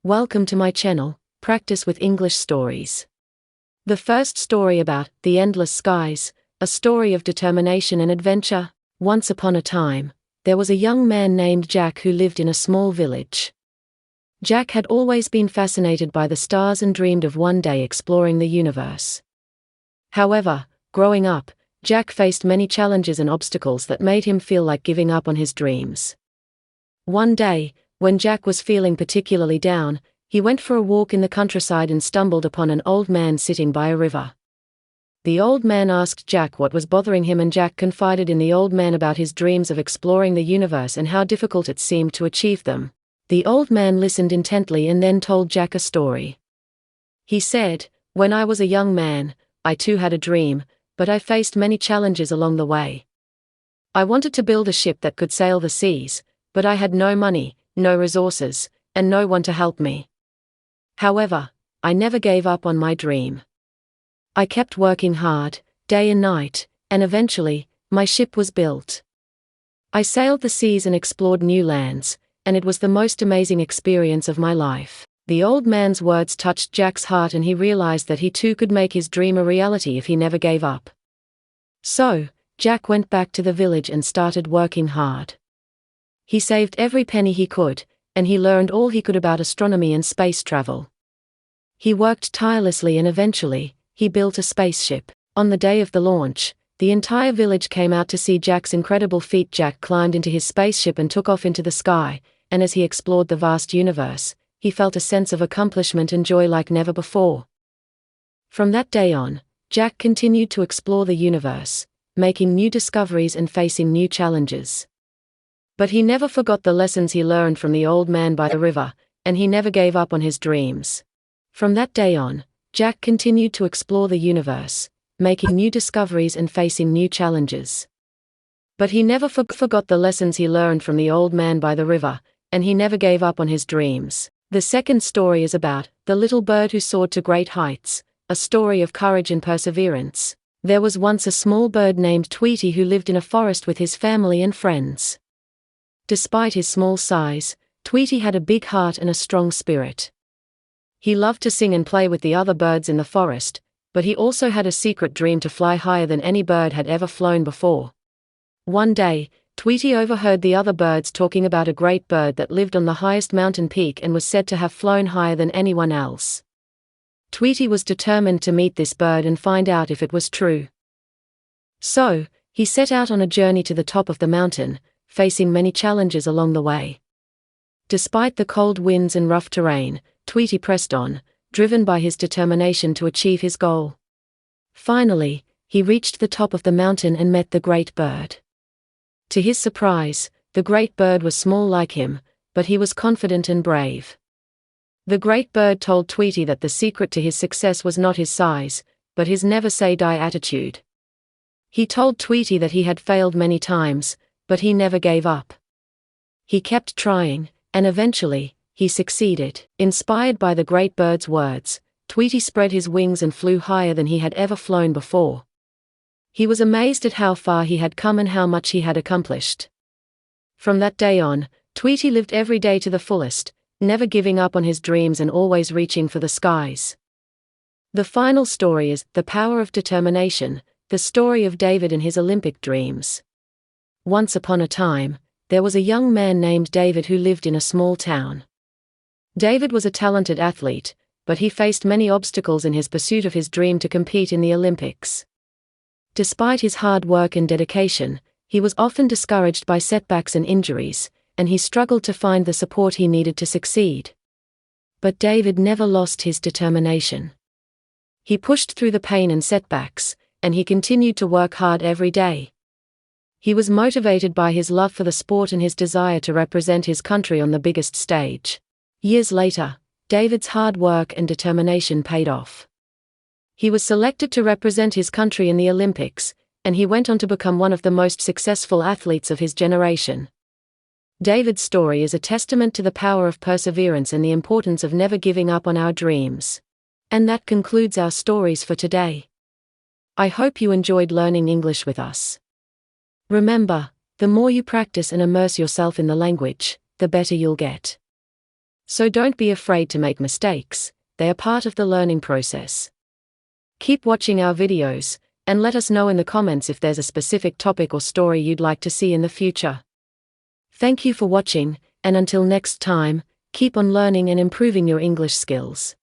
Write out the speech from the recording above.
Welcome to my channel, Practice with English Stories. The first story about The Endless Skies, a story of determination and adventure. Once upon a time, there was a young man named Jack who lived in a small village. Jack had always been fascinated by the stars and dreamed of one day exploring the universe. However, growing up, Jack faced many challenges and obstacles that made him feel like giving up on his dreams. One day, when Jack was feeling particularly down, he went for a walk in the countryside and stumbled upon an old man sitting by a river. The old man asked Jack what was bothering him, and Jack confided in the old man about his dreams of exploring the universe and how difficult it seemed to achieve them. The old man listened intently and then told Jack a story. He said, "When I was a young man, I too had a dream, but I faced many challenges along the way. I wanted to build a ship that could sail the seas, but I had no money, no resources, and no one to help me. However, I never gave up on my dream. I kept working hard, day and night, and eventually, my ship was built. I sailed the seas and explored new lands, and it was the most amazing experience of my life." The old man's words touched Jack's heart, and he realized that he too could make his dream a reality if he never gave up. So, Jack went back to the village and started working hard. He saved every penny he could, and he learned all he could about astronomy and space travel. He worked tirelessly and eventually, he built a spaceship. On the day of the launch, the entire village came out to see Jack's incredible feat. Jack climbed into his spaceship and took off into the sky, and as he explored the vast universe, he felt a sense of accomplishment and joy like never before. From that day on, Jack continued to explore the universe, making new discoveries and facing new challenges. But he never forgot the lessons he learned from the old man by the river, and he never gave up on his dreams. From that day on, Jack continued to explore the universe, making new discoveries and facing new challenges. But he never forgot the lessons he learned from the old man by the river, and he never gave up on his dreams. The second story is about The Little Bird Who Soared to Great Heights, a story of courage and perseverance. There was once a small bird named Tweety who lived in a forest with his family and friends. Despite his small size, Tweety had a big heart and a strong spirit. He loved to sing and play with the other birds in the forest, but he also had a secret dream to fly higher than any bird had ever flown before. One day, Tweety overheard the other birds talking about a great bird that lived on the highest mountain peak and was said to have flown higher than anyone else. Tweety was determined to meet this bird and find out if it was true. So, he set out on a journey to the top of the mountain, facing many challenges along the way. Despite the cold winds and rough terrain, Tweety pressed on, driven by his determination to achieve his goal. Finally, he reached the top of the mountain and met the great bird. To his surprise, the great bird was small like him, but he was confident and brave. The great bird told Tweety that the secret to his success was not his size, but his never-say-die attitude. He told Tweety that he had failed many times, but he never gave up. He kept trying, and eventually, he succeeded. Inspired by the great bird's words, Tweety spread his wings and flew higher than he had ever flown before. He was amazed at how far he had come and how much he had accomplished. From that day on, Tweety lived every day to the fullest, never giving up on his dreams and always reaching for the skies. The final story is The Power of Determination, the story of David and his Olympic dreams. Once upon a time, there was a young man named David who lived in a small town. David was a talented athlete, but he faced many obstacles in his pursuit of his dream to compete in the Olympics. Despite his hard work and dedication, he was often discouraged by setbacks and injuries, and he struggled to find the support he needed to succeed. But David never lost his determination. He pushed through the pain and setbacks, and he continued to work hard every day. He was motivated by his love for the sport and his desire to represent his country on the biggest stage. Years later, David's hard work and determination paid off. He was selected to represent his country in the Olympics, and he went on to become one of the most successful athletes of his generation. David's story is a testament to the power of perseverance and the importance of never giving up on our dreams. And that concludes our stories for today. I hope you enjoyed learning English with us. Remember, the more you practice and immerse yourself in the language, the better you'll get. So don't be afraid to make mistakes, they are part of the learning process. Keep watching our videos, and let us know in the comments if there's a specific topic or story you'd like to see in the future. Thank you for watching, and until next time, keep on learning and improving your English skills.